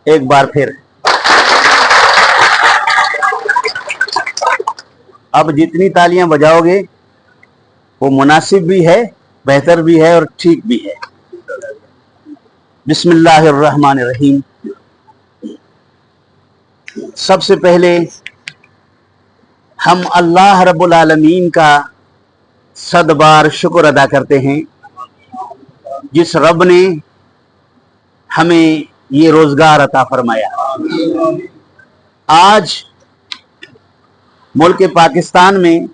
एक बार फिर। अब जितनी तालियां बजाओगे वो मुनासिब भी है, बेहतर भी है और ठीक भी है। बिस्मिल्लाहिर्रहमानिर्रहीम। सबसे पहले हम अल्लाह रब्बुल आलमीन का सदबार शुक्र अदा करते हैं, जिस रब ने हमें ये रोजगार अता फरमाया। आज मुल्क पाकिस्तान में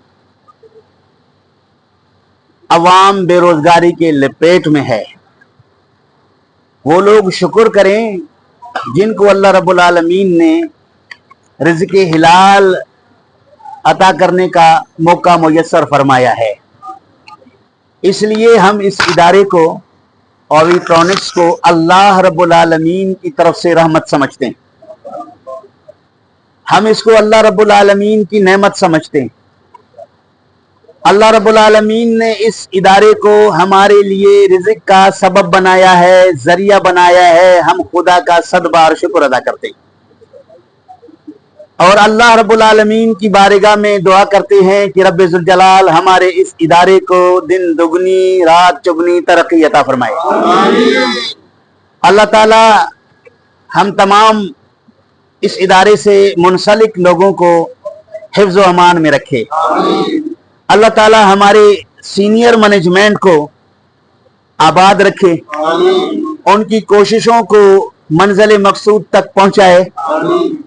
अवाम बेरोजगारी के लपेट में है। वो लोग शुक्र करें जिनको अल्लाह रब्बुल आलमीन ने रिज़्क़ हिलाल अता करने का मौका मुयस्सर फरमाया है। इसलिए हम इस इदारे को और इलेक्ट्रॉनिक्स को अल्लाह रब्बुल आलमीन की तरफ से रहमत समझते हैं। हम इसको अल्लाह रब्बुल आलमीन की नेमत समझते हैं। अल्लाह रब्बुल आलमीन ने इस इदारे को हमारे लिए रिज़्क़ का सबब बनाया है, जरिया बनाया है। हम खुदा का सदबार शुक्र अदा करते हैं और अल्लाह रब्बुल आलमीन की बारगाह में दुआ करते हैं कि रब्बे ज़ुल जलाल हमारे इस इदारे को दिन दुगनी रात चुगनी तरक्की अता फरमाए। अल्लाह ताला हम तमाम इस इदारे से मुंसलिक लोगों को हिफ्ज़ व अमान में रखे। अल्लाह ताला हमारे सीनियर मैनेजमेंट को आबाद रखे, उनकी कोशिशों को मंजिल मकसूद तक पहुंचाए,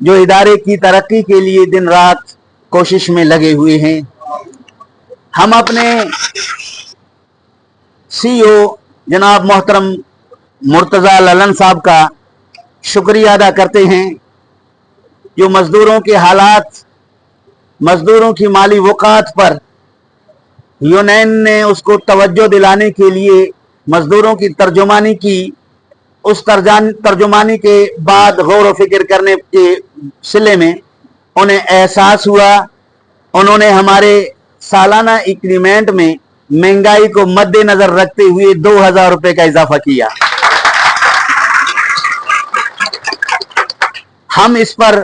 जो इदारे की तरक्की के लिए दिन रात कोशिश में लगे हुए हैं। हम अपने CEO जनाब मोहतरम मुर्तज़ा ललन साहब का शुक्रिया अदा करते हैं, जो मजदूरों के हालात, मजदूरों की माली वक़ात पर यूनियन ने उसको तवज्जो दिलाने के लिए मजदूरों की तर्जुमानी की। उस तर्जुमानी के बाद गौर व फिक्र करने के सिले में उन्हें एहसास हुआ। उन्होंने हमारे सालाना इंक्रीमेंट में महंगाई को मद्देनजर रखते हुए 2000 रुपए का इजाफा किया। हम इस पर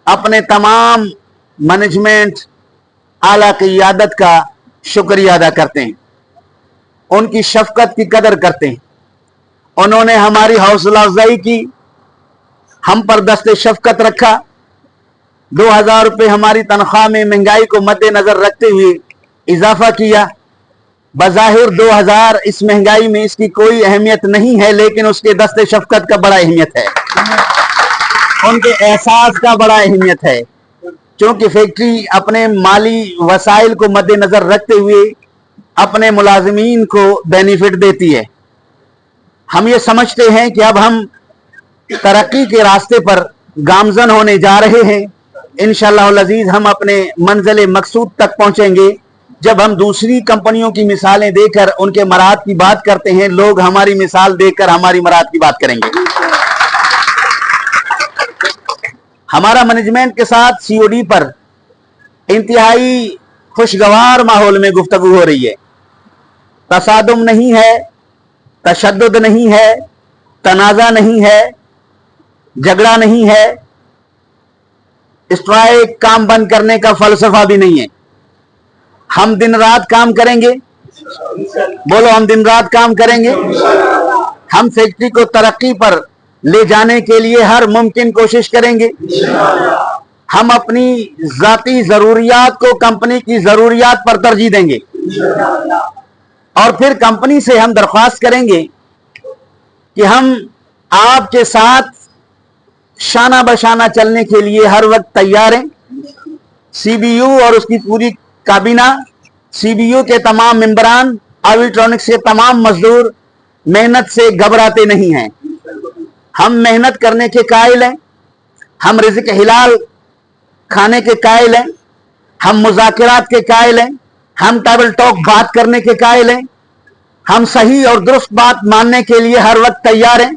अपने तमाम मैनेजमेंट आला क़ियादत का शुक्रिया अदा करते हैं, उनकी शफकत की कदर करते हैं। उन्होंने हमारी हौसला अफजाई की, हम पर दस्ते शफकत रखा। 2000 रुपये हमारी तनख्वाह में महंगाई को मद्देनजर रखते हुए इजाफा किया। बज़ाहिर 2000 इस महंगाई में इसकी कोई अहमियत नहीं है, लेकिन उसके दस्ते शफकत का बड़ा अहमियत है, उनके एहसास का बड़ा अहमियत है। क्योंकि फैक्ट्री अपने माली वसाइल को मद्देनजर रखते हुए अपने मुलाजिमीन को बेनिफिट देती है। हम ये समझते हैं कि अब हम तरक्की के रास्ते पर गामजन होने जा रहे हैं। इंशाअल्लाह अज़ीज हम अपने मंजिल मकसूद तक पहुंचेंगे। जब हम दूसरी कंपनियों की मिसालें देकर उनके मराद की बात करते हैं, लोग हमारी मिसाल देकर हमारी मराद की बात करेंगे। हमारा मैनेजमेंट के साथ COD पर इंतहाई खुशगवार माहौल में गुफ्तगू हो रही है। तसादुम नहीं है, तशद्दुद नहीं है, तनाज़ा नहीं है, झगड़ा नहीं है, स्ट्राइक काम बंद करने का फलसफा भी नहीं है। हम दिन रात काम करेंगे। बोलो, हम दिन रात काम करेंगे। हम फैक्ट्री को तरक्की पर ले जाने के लिए हर मुमकिन कोशिश करेंगे। हम अपनी जाती जरूरियात को कंपनी की जरूरियात पर तरजीह देंगे और फिर कंपनी से हम दरख्वास्त करेंगे कि हम आपके साथ शाना बशाना चलने के लिए हर वक्त तैयार हैं। CBU और उसकी पूरी काबीना, CBU के तमाम मेंबरान, इलेक्ट्रॉनिक्स के तमाम मजदूर मेहनत से घबराते नहीं हैं। हम मेहनत करने के कायल हैं, हम रिज़्क़ हिलाल खाने के कायल हैं, हम मुज़ाकिरात के कायल हैं, हम टेबल टॉक बात करने के कायल हैं, हम सही और दुरुस्त बात मानने के लिए हर वक्त तैयार हैं।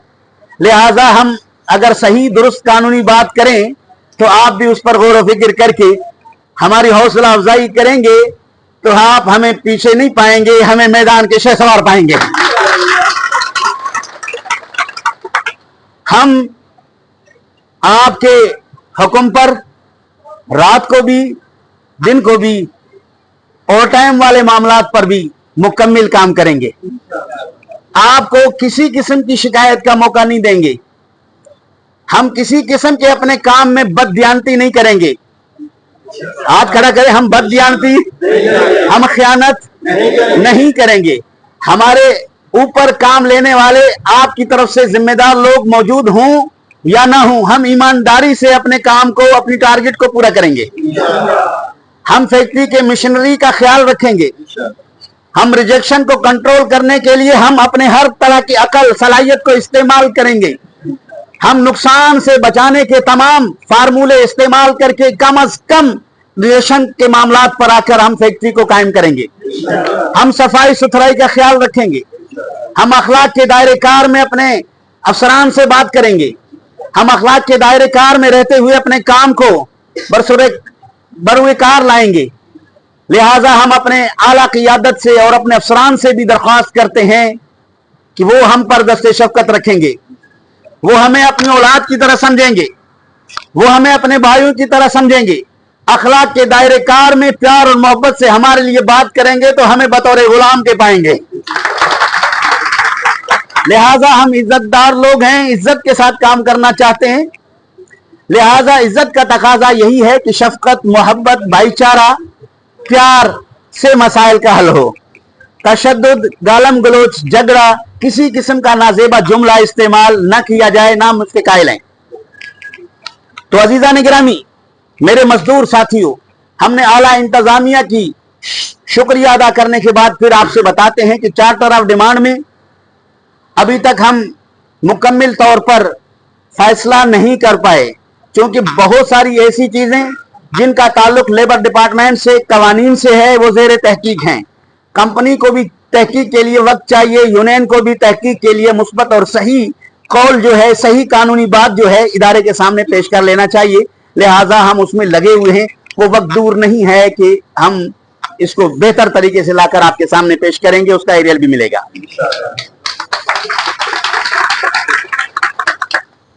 लिहाजा हम अगर सही दुरुस्त कानूनी बात करें तो आप भी उस पर गौर व फिक्र करके हमारी हौसला अफजाई करेंगे तो आप हमें पीछे नहीं पाएंगे, हमें मैदान के शहसवार पाएंगे। हम आपके हुक्म पर रात को भी दिन को भी ओवर टाइम वाले मामलात पर भी मुकम्मल काम करेंगे। आपको किसी किस्म की शिकायत का मौका नहीं देंगे। हम किसी किस्म के अपने काम में बददियानती नहीं करेंगे। हाथ खड़ा करें, हम बददियानती, हम खयानत नहीं करेंगे। हमारे ऊपर काम लेने वाले आपकी तरफ से जिम्मेदार लोग मौजूद हों या ना हों, हम ईमानदारी से अपने काम को, अपनी टारगेट को पूरा करेंगे। हम फैक्ट्री के मशीनरी का ख्याल रखेंगे। हम रिजेक्शन को कंट्रोल करने के लिए हम अपने हर तरह की अकल सलाहियत को इस्तेमाल करेंगे। हम नुकसान से बचाने के तमाम फार्मूले इस्तेमाल करके कम अज कम रिजेक्शन के मामलात पर आकर हम फैक्ट्री को कायम करेंगे। हम सफाई सुथराई का ख्याल रखेंगे। हम अखलाक के दायरे कार में अपने अफसरान से बात करेंगे। हम अखलाक के दायरे कार में रहते हुए अपने काम को बरुए कार लाएंगे। लिहाजा हम अपने आला क़ियादत से और अपने अफसरान से भी दरख्वास्त करते हैं कि वो हम पर दस्ते शफकत रखेंगे। वो हमें अपनी औलाद की तरह समझेंगे। वो हमें अपने भाइयों की तरह समझेंगे। अखलाक के दायरे कार में प्यार और मोहब्बत से हमारे लिए बात करेंगे तो हमें बतौर गुलाम के पाएंगे। लिहाजा हम इज्जतदार लोग हैं, इज्जत के साथ काम करना चाहते हैं। लिहाजा इज्जत का तकाजा यही है कि शफकत, मोहब्बत, भाईचारा, प्यार से मसाइल का हल हो। तशद्दुद, गालम गलोच, झगड़ा, किसी किस्म का नाजेबा जुमला इस्तेमाल न किया जाए, ना हम उसके कायल हैं। तो अजीजान गिरामी, मेरे मजदूर साथियों, हमने आला इंतजामिया की शुक्रिया अदा करने के बाद फिर आपसे बताते हैं कि चार्टर ऑफ डिमांड में अभी तक हम मुकम्मल तौर पर फैसला नहीं कर पाए, क्योंकि बहुत सारी ऐसी चीजें जिनका ताल्लुक लेबर डिपार्टमेंट से, कवानीन से है, वो ज़ेर तहकीक हैं। कंपनी को भी तहकीक के लिए वक्त चाहिए, यूनियन को भी तहकीक के लिए मुस्बत और सही कौल जो है, सही कानूनी बात जो है इदारे के सामने पेश कर लेना चाहिए। लिहाजा हम उसमें लगे हुए हैं। वो वक्त दूर नहीं है कि हम इसको बेहतर तरीके से लाकर आपके सामने पेश करेंगे, उसका एरियल भी मिलेगा।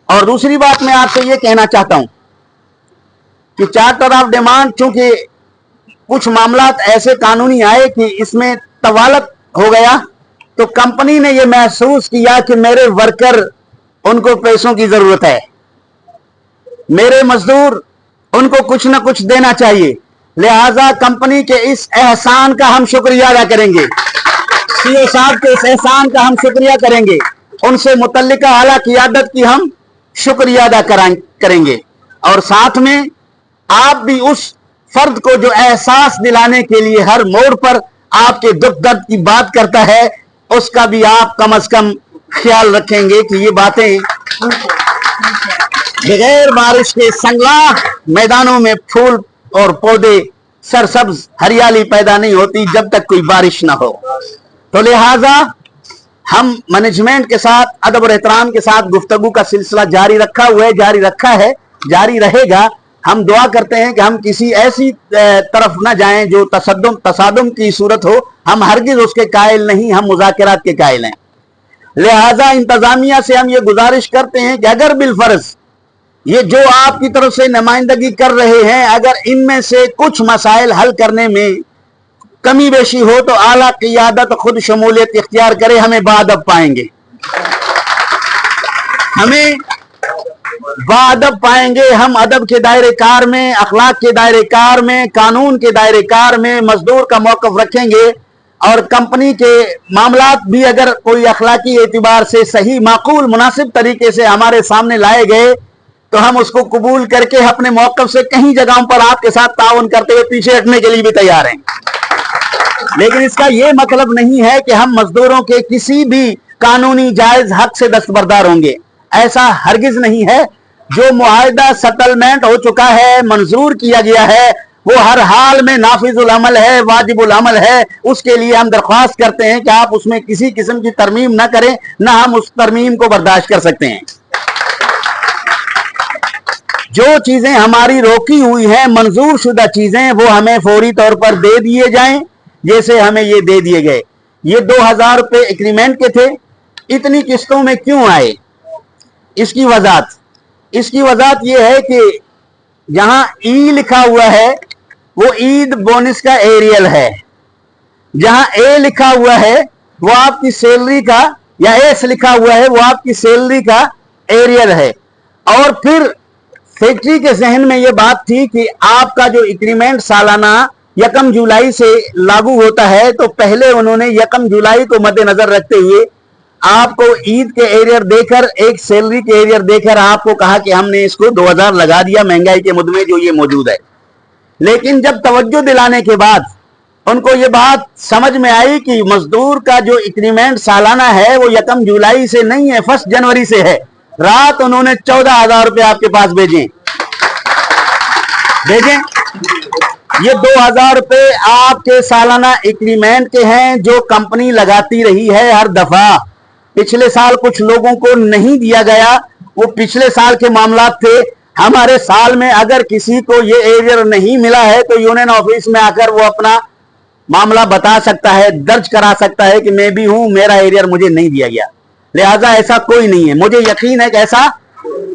और दूसरी बात मैं आपसे ये कहना चाहता हूं कि चार्टर ऑफ डिमांड, चूंकि कुछ मामलात ऐसे कानूनी आए कि इसमें तवालत हो गया, तो कंपनी ने यह महसूस किया कि मेरे वर्कर, उनको पैसों की जरूरत है, मेरे मजदूर, उनको कुछ ना कुछ देना चाहिए। लिहाजा कंपनी के इस एहसान का हम शुक्रिया अदा करेंगे। सीओ साहब के इस एहसान का हम शुक्रिया करेंगे। उनसे मुतल्लिका आला क़ियादत की हम शुक्रिया अदा करेंगे। और साथ में आप भी उस फर्द को जो एहसास दिलाने के लिए हर मोड़ पर आपके दुख दर्द की बात करता है, उसका भी आप कम से कम ख्याल रखेंगे कि ये बातें बगैर बारिश के संगला मैदानों में फूल और पौधे सरसब्ज हरियाली पैदा नहीं होती जब तक कोई बारिश ना हो। तो लिहाजा हम मैनेजमेंट के साथ अदब और एहतराम के साथ गुफ्तगू का सिलसिला जारी रखा हुआ है, जारी रखा है, जारी रहेगा। हम दुआ करते हैं कि हम किसी ऐसी तरफ ना जाएं जो तसादुम की सूरत हो। हम हरगिज उसके कायल नहीं, हम मुज़ाकरात के कायल हैं। लिहाजा इंतजामिया से हम ये गुजारिश करते हैं कि अगर बिलफर्ज ये जो आपकी तरफ से नुमाइंदगी कर रहे हैं, अगर इनमें से कुछ मसाइल हल करने में कमी बेशी हो तो आला क़ियादत खुद शमूलियत इख्तियार करे, हमें बाअदब पाएंगे, हमें बाअदब पाएंगे। हम अदब के दायरे कार में, अखलाक के दायरे कार में, कानून के दायरे कार में मजदूर का मौक़िफ़ रखेंगे। और कंपनी के मामलात भी अगर कोई अखलाकी एतबार से सही, माकूल, मुनासिब तरीके से हमारे सामने लाए गए तो हम उसको कबूल करके अपने मौक़िफ़ से कहीं जगहों पर आपके साथ ताउन करते हुए पीछे हटने के लिए भी तैयार हैं। लेकिन इसका यह मतलब नहीं है कि हम मजदूरों के किसी भी कानूनी जायज हक से दस्तबरदार होंगे, ऐसा हरगिज नहीं है। जो मुआहिदा सेटलमेंट हो चुका है, मंजूर किया गया है, वो हर हाल में नाफिजुल अमल है, वाजिबुल अमल है। उसके लिए हम दरख्वास्त करते हैं कि आप उसमें किसी किस्म की तरमीम ना करें, ना हम उस तरमीम को बर्दाश्त कर सकते हैं। जो चीजें हमारी रोकी हुई हैं, मंजूर शुदा चीजें, वो हमें फौरी तौर पर दे दिए जाएं, जैसे हमें ये दे दिए गए। ये 2000 रुपये एग्रीमेंट के थे, इतनी किस्तों में क्यों आए, इसकी वजाहत इसकी वजह यह है कि जहां ई लिखा हुआ है वो ईद बोनस का एरियल है, जहां ए लिखा हुआ है वो आपकी सैलरी का, या एस लिखा हुआ है वो आपकी सैलरी का एरियल है। और फिर फैक्ट्री के जहन में ये बात थी कि आपका जो इंक्रीमेंट सालाना 1 जुलाई से लागू होता है, तो पहले उन्होंने 1 जुलाई को मद्देनजर रखते हुए आपको ईद के एरियर देकर, एक सैलरी के एरियर देकर आपको कहा कि हमने इसको 2000 लगा दिया महंगाई के मुद्दे में जो ये मौजूद है। लेकिन जब तवज्जो दिलाने के बाद उनको ये बात समझ में आई कि मजदूर का जो इंक्रीमेंट सालाना है वो 1 जुलाई से नहीं है, 1 जनवरी से है। रात उन्होंने 14,000 रुपए आपके पास भेजे। ये 2,000 रुपए आपके सालाना इंक्रीमेंट के हैं जो कंपनी लगाती रही है हर दफा। पिछले साल कुछ लोगों को नहीं दिया गया, वो पिछले साल के मामला थे। हमारे साल में अगर किसी को ये एरियर नहीं मिला है तो यूनियन ऑफिस में आकर वो अपना मामला बता सकता है, दर्ज करा सकता है कि मैं भी हूं, मेरा एरियर मुझे नहीं दिया गया। लिहाजा ऐसा कोई नहीं है, मुझे यकीन है कि ऐसा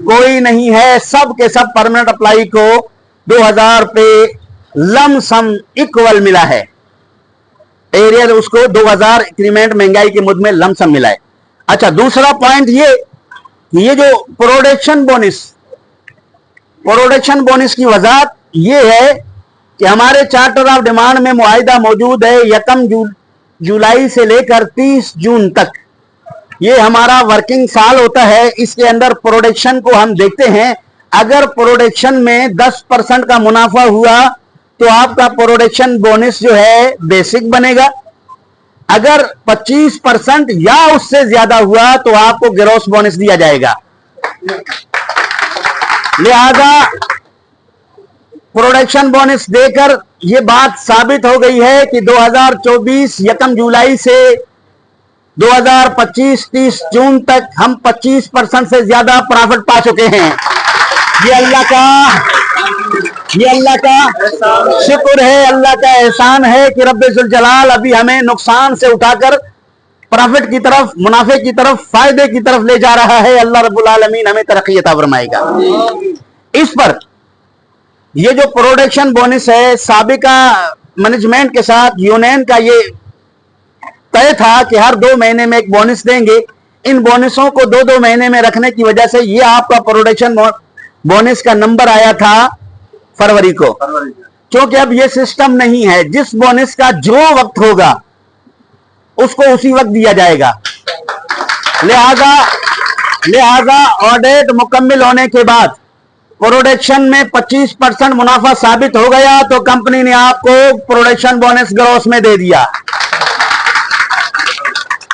कोई नहीं है। सब के सब परमानेंट अप्लाई को 2,000 रुपए लमसम इक्वल मिला है, एरियर उसको 2,000 इंक्रीमेंट महंगाई के मुद्दे में लमसम मिला है। अच्छा, दूसरा पॉइंट ये जो प्रोडक्शन बोनस की वजह ये है कि हमारे चार्टर ऑफ डिमांड में मुआहिदा मौजूद है 1 जुलाई से लेकर 30 जून तक। ये हमारा वर्किंग साल होता है, इसके अंदर प्रोडक्शन को हम देखते हैं। अगर प्रोडक्शन में 10% का मुनाफा हुआ तो आपका प्रोडक्शन बोनस जो है बेसिक बनेगा। अगर 25% या उससे ज्यादा हुआ तो आपको ग्रॉस बोनस दिया जाएगा। लिहाजा प्रोडक्शन बोनस देकर यह बात साबित हो गई है कि 2024 1 जुलाई से 2025 30 जून तक हम 25% से ज्यादा प्रॉफिट पा चुके हैं। ये अल्लाह का शुक्र है, अल्लाह का एहसान है कि रब्बुल जलाल अभी हमें नुकसान से उठाकर प्रॉफिट की तरफ, मुनाफे की तरफ, फायदे की तरफ ले जा रहा है। अल्लाह रब्बुल आलमीन हमें तरक्की अता फरमाएगा। इस पर ये जो प्रोडक्शन बोनस है, साबिका मैनेजमेंट के साथ यूनियन का ये तय था कि हर 2 महीने में एक बोनस देंगे। इन बोनसों को 2-2 महीने में रखने की वजह से ये आपका प्रोडक्शन बोनस का नंबर आया था फरवरी को, क्योंकि अब ये सिस्टम नहीं है। जिस बोनस का जो वक्त होगा उसको उसी वक्त दिया जाएगा। लिहाजा ऑडिट मुकम्मिल होने के बाद प्रोडक्शन में 25% मुनाफा साबित हो गया तो कंपनी ने आपको प्रोडक्शन बोनस ग्रॉस में दे दिया।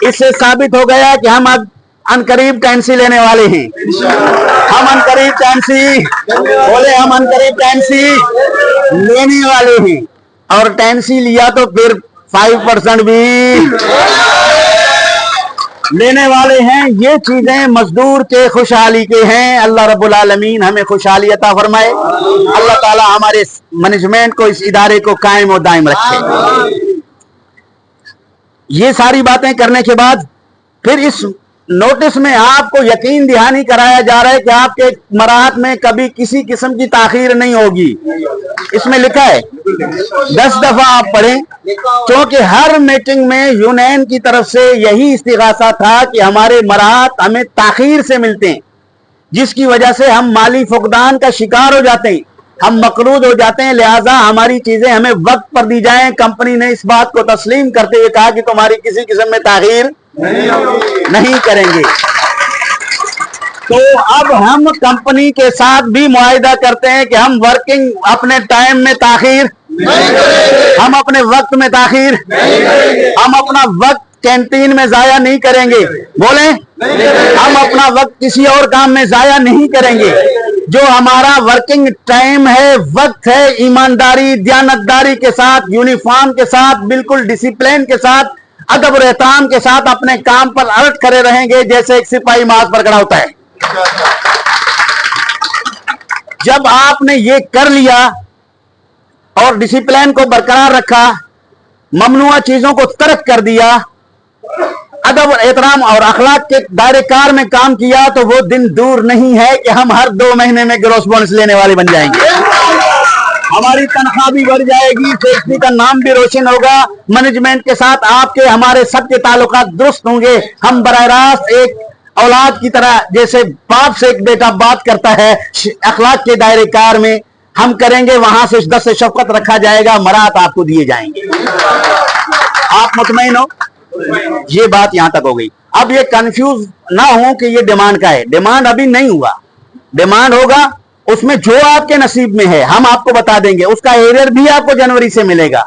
इससे साबित हो गया कि हम अब अनकरीब टैंसी लेने वाले हैं। हम अनकरीब टैंसी लेने वाले हैं, और टैंसी लिया तो फिर 5% भी लेने वाले हैं। ये चीजें मजदूर के खुशहाली के हैं। अल्लाह रब्बुल आलमीन हमें खुशहाली अता फरमाए। अल्लाह ताला हमारे मैनेजमेंट को, इस इदारे को कायम और दायम रखे। ये सारी बातें करने के बाद फिर इस नोटिस में आपको यकीन दहानी कराया जा रहा है कि आपके मराहत में कभी किसी किस्म की ताखीर नहीं होगी। इसमें लिखा है, 10 दफा आप पढ़ें, क्योंकि हर मीटिंग में यूनियन की तरफ से यही इस्तिगासा था कि हमारे मराहत हमें ताखीर से मिलते हैं, जिसकी वजह से हम माली फुकदान का शिकार हो जाते हैं, हम मकरूज हो जाते हैं। लिहाजा हमारी चीजें हमें वक्त पर दी जाएं। कंपनी ने इस बात को तस्लीम करते हुए कहा कि तुम्हारी किसी किस्म में ताखीर नहीं करेंगे। तो अब हम कंपनी के साथ भी मुआहिदा करते हैं कि हम वर्किंग अपने टाइम में ताखीर, हम अपने वक्त में ताखीर, हम अपना वक्त कैंटीन में जाया नहीं करेंगे। बोले, हम अपना वक्त किसी और काम में जाया नहीं करेंगे। जो हमारा वर्किंग टाइम है, वक्त है, ईमानदारी, दयानतदारी के साथ, यूनिफॉर्म के साथ, बिल्कुल डिसिप्लिन के साथ, अदब और एहतराम के साथ अपने काम पर अलर्ट करे रहेंगे, जैसे एक सिपाही मार्ग पर खड़ा होता है। जब आपने ये कर लिया और डिसिप्लिन को बरकरार रखा, ममनुआ चीजों को तर्क कर दिया, अदब, एहतराम और अखलाक के दायरे कार में काम किया तो वो दिन दूर नहीं है कि हम हर 2 महीने में ग्रॉस बोनस लेने वाले बन जाएंगे। हमारी तनख्वाह भी बढ़ जाएगी, फैक्ट्री का नाम भी रोशन होगा, मैनेजमेंट के साथ आपके हमारे सबके ताल्लुकात दुरुस्त होंगे। हम बराह रास्त एक औलाद की तरह, जैसे बाप से एक बेटा बात करता है, अखलाक के दायरे कार में हम करेंगे, वहां से 10 से शफकत रखा जाएगा, मरात आपको दिए जाएंगे। आप मुतमईन हो? ये बात यहां तक हो गई। अब ये कंफ्यूज ना हो कि ये डिमांड का है, डिमांड अभी नहीं हुआ, डिमांड होगा, उसमें जो आपके नसीब में है हम आपको बता देंगे, उसका एरियर भी आपको जनवरी से मिलेगा।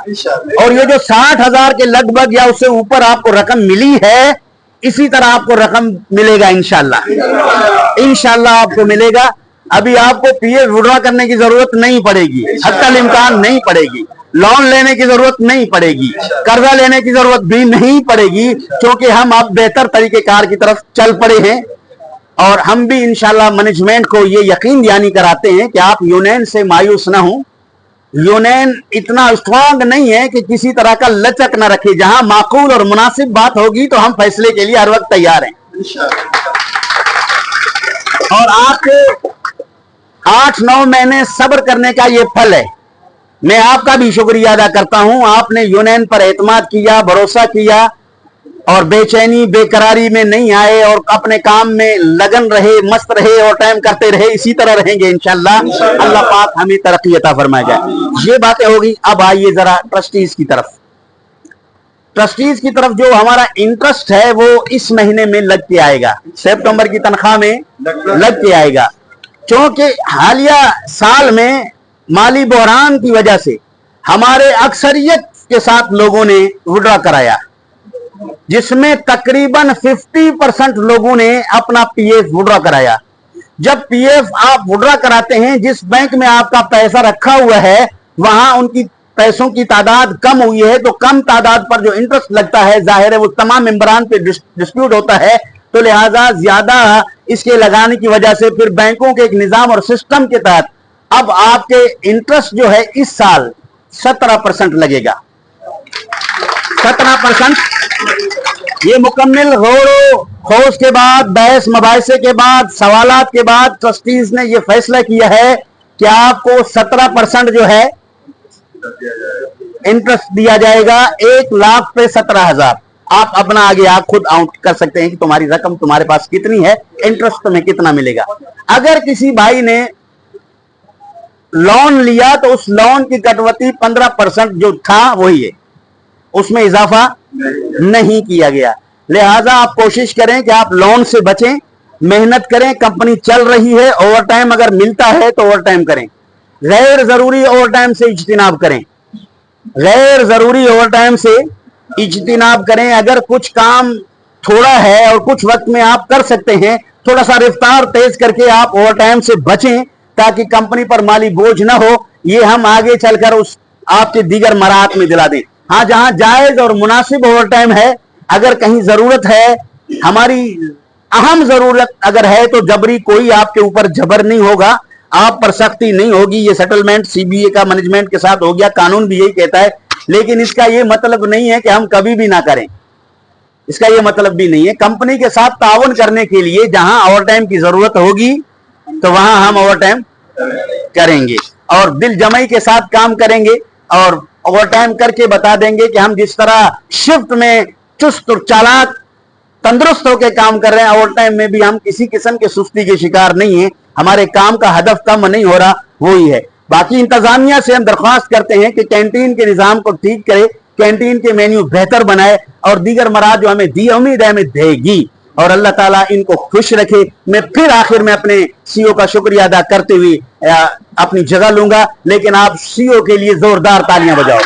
और ये जो 60,000 के लगभग या उससे ऊपर आपको रकम मिली है, इसी तरह आपको रकम मिलेगा इंशाल्लाह, इंशाल्लाह आपको मिलेगा। अभी आपको पीएफ विड्रॉ करने की जरूरत नहीं पड़ेगी, हत्तल इम्कान नहीं पड़ेगी, लोन लेने की जरूरत नहीं पड़ेगी, कर्जा लेने की जरूरत भी नहीं पड़ेगी, क्योंकि हम अब बेहतर तरीकेकार की तरफ चल पड़े हैं। और हम भी इंशाल्लाह मैनेजमेंट को ये यकीन दहानी कराते हैं कि आप यूनियन से मायूस ना हो। यूनियन इतना स्ट्रांग नहीं है कि किसी तरह का लचक न रखे, जहां माकूल और मुनासिब बात होगी तो हम फैसले के लिए हर वक्त तैयार हैं। और आपके 8-9 महीने सब्र करने का ये फल है। मैं आपका भी शुक्रिया अदा करता हूं, आपने यूनियन पर एतमाद किया, भरोसा किया और बेचैनी बेकरारी में नहीं आए और अपने काम में लगन रहे, मस्त रहे और टाइम करते रहे। इसी तरह रहेंगे इंशाल्लाह। अल्लाह पाक हमें तरक्की अता फरमाएगा। ये बातें होगी। अब आइए जरा ट्रस्टीज की तरफ। ट्रस्टीज की तरफ जो हमारा इंटरेस्ट है वो इस महीने में लग के आएगा, सितंबर की तनख्वाह में लग के आएगा, क्योंकि हालिया साल में माली बहरान की वजह से हमारे अक्सरियत के साथ लोगों ने विड्रॉ कराया, जिसमें तकरीबन 50% लोगों ने अपना पीएफ विड्रॉ कराया। जब पीएफ आप विड्रॉ कराते हैं, जिस बैंक में आपका पैसा रखा हुआ है वहां उनकी पैसों की तादाद कम हुई है, तो कम तादाद पर जो इंटरेस्ट लगता है जाहिर है वो तमाम मेंबरान पे डिस्प्यूट होता है, तो लिहाजा ज्यादा इसके लगाने की वजह से फिर बैंकों के एक निजाम और सिस्टम के तहत अब आपके इंटरेस्ट जो है इस साल 17% लगेगा। 17%। ये मुकम्मल गौर खोज के बाद, बहस मबाइसे के बाद, सवालात के बाद ट्रस्टीज ने यह फैसला किया है कि आपको 17% जो है इंटरेस्ट दिया जाएगा। 1 लाख पे 17,000। आप अपना आगे आप खुद आउट कर सकते हैं कि तुम्हारी रकम तुम्हारे पास कितनी है, इंटरेस्ट तुम्हें कितना मिलेगा। अगर किसी भाई ने लोन लिया तो उस लोन की कटौती 15% जो था वही है, उसमें इजाफा नहीं किया गया। लिहाजा आप कोशिश करें कि आप लोन से बचें, मेहनत करें, कंपनी चल रही है, ओवर टाइम अगर मिलता है तो ओवर टाइम करें, गैर जरूरी ओवर टाइम से इज्तिनाब करें, गैर जरूरी ओवर टाइम से इज्तिनाब करें। अगर कुछ काम थोड़ा है और कुछ वक्त में आप कर सकते हैं, थोड़ा सा रफ्तार तेज करके आप ओवर टाइम से बचें ताकि कंपनी पर माली बोझ ना हो। ये हम आगे चलकर उस आपके दीगर मराहत में दिला दें। हाँ, जहां जायज और मुनासिब ओवर टाइम है, अगर कहीं जरूरत है, हमारी अहम जरूरत अगर है, तो जबरी कोई आपके ऊपर जबर नहीं होगा, आप पर सख्ती नहीं होगी। ये सेटलमेंट सीबीए का मैनेजमेंट के साथ हो गया, कानून भी यही कहता है। लेकिन इसका ये मतलब नहीं है कि हम कभी भी ना करें, इसका ये मतलब भी नहीं है। कंपनी के साथ ताउन करने के लिए जहां ओवर टाइम की जरूरत होगी तो वहां हम ओवर टाइम करेंगे और दिल जमाई के साथ काम करेंगे और ओवर टाइम करके बता देंगे कि हम जिस तरह शिफ्ट में चुस्त और चालाक तंदुरुस्त होकर काम कर रहे हैं, ओवर टाइम में भी हम किसी किस्म के सुस्ती के शिकार नहीं है। हमारे काम का हदफ कम नहीं हो रहा, वो ही है। बाकी इंतजामिया से हम दरख्वास्त करते हैं कि कैंटीन के निजाम को ठीक करे, कैंटीन के मेन्यू बेहतर बनाए और दीगर मराद जो हमें दी उम्मीद है हमें देगी और अल्लाह ताला इनको खुश रखे। मैं फिर आखिर में अपने सीईओ का शुक्रिया अदा करते हुए अपनी जगह लूंगा, लेकिन आप सीईओ के लिए जोरदार तालियां बजाओ।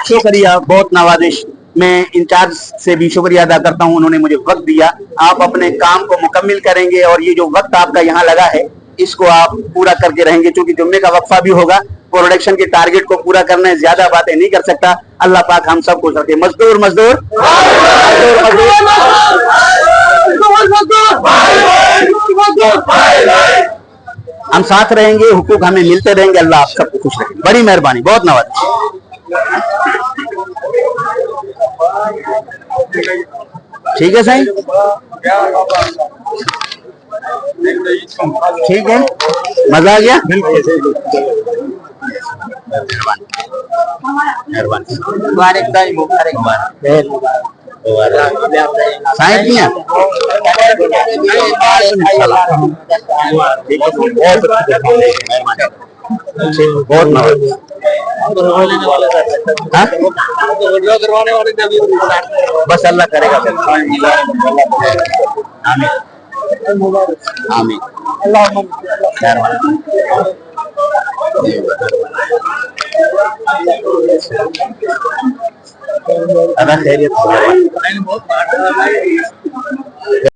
शुक्रिया, बहुत नवाजिश। मैं इंचार्ज से भी शुक्रिया अदा करता हूं, उन्होंने मुझे वक्त दिया। आप अपने काम को मुकम्मिल करेंगे और ये जो वक्त आपका यहाँ लगा है इसको आप पूरा करके रहेंगे, क्योंकि जुम्मे का वक्फा भी होगा। प्रोडक्शन के टारगेट को पूरा करना है, ज्यादा बातें नहीं कर सकता। अल्लाह पाक हम सब कुछ रखे। मजदूर मजदूर हम साथ रहेंगे, हुकूक हमें मिलते रहेंगे। अल्लाह आप सबको खुश रखें, बड़ी मेहरबानी, बहुत नवाज। ठीक है साईं, ठीक है, मजा आ गया। मेहरबानी, साईं किया बहुत नवाज। बस अल्लाह करेगा। आमीन आमीन। खैरियत।